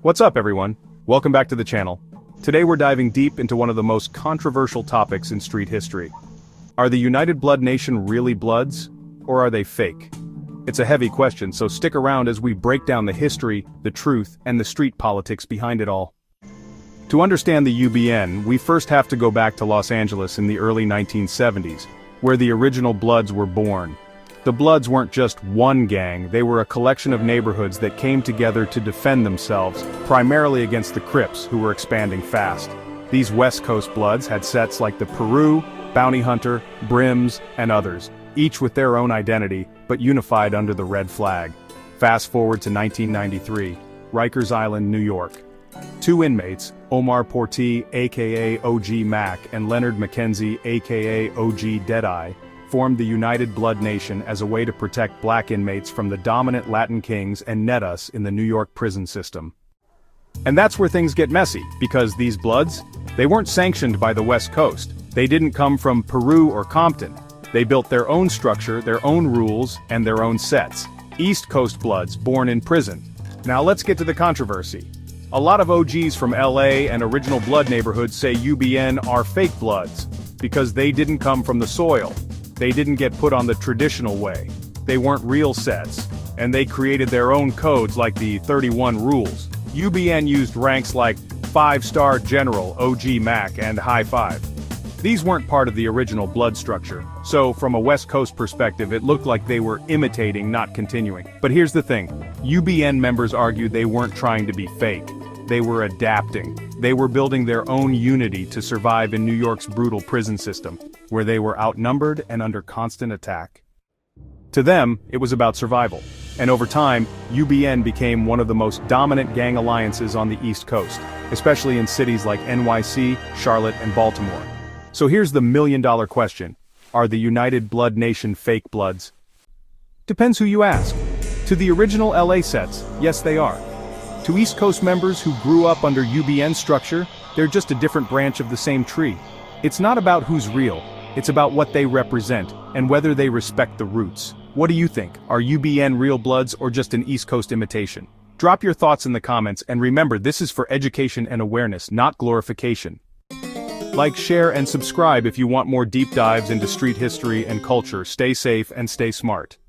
What's up, everyone? Welcome back to the channel. Today we're diving deep into one of the most controversial topics in street history. Are the United Blood Nation really Bloods, or are they fake? It's a heavy question, so stick around as we break down the history, the truth, and the street politics behind it all. To understand the UBN, we first have to go back to Los Angeles in the early 1970s, where the original Bloods were born. The Bloods weren't just one gang, they were a collection of neighborhoods that came together to defend themselves, primarily against the Crips, who were expanding fast. These West Coast Bloods had sets like the Peru, Bounty Hunter, Brims, and others, each with their own identity, but unified under the red flag. Fast forward to 1993, Rikers Island, New York. Two inmates, Omar Porti, aka OG Mac, and Leonard McKenzie, aka OG Deadeye, formed the United Blood Nation as a way to protect black inmates from the dominant Latin kings and net us in the New York prison system. And that's where things get messy, because these Bloods, they weren't sanctioned by the West Coast. They didn't come from Peru or Compton. They built their own structure, their own rules, and their own sets. East Coast Bloods born in prison. Now let's get to the controversy. A lot of OGs from LA and original Blood neighborhoods say UBN are fake Bloods, because they didn't come from the soil. They didn't get put on the traditional way. They weren't real sets, and they created their own codes like the 31 rules. UBN used ranks like 5-star General, OG Mac, and High Five. These weren't part of the original Blood structure, so from a West Coast perspective it looked like they were imitating, not continuing. But here's the thing, UBN members argue they weren't trying to be fake. They were adapting. They were building their own unity to survive in New York's brutal prison system, where they were outnumbered and under constant attack. To them, it was about survival. And over time, UBN became one of the most dominant gang alliances on the East Coast, especially in cities like NYC, Charlotte, and Baltimore. So here's the million-dollar question. Are the United Blood Nation fake Bloods? Depends who you ask. To the original LA sets, yes they are. To East Coast members who grew up under UBN structure, they're just a different branch of the same tree. It's not about who's real, it's about what they represent, and whether they respect the roots. What do you think? Are UBN real Bloods or just an East Coast imitation? Drop your thoughts in the comments, and remember, this is for education and awareness, not glorification. Like, share, and subscribe if you want more deep dives into street history and culture. Stay safe and stay smart.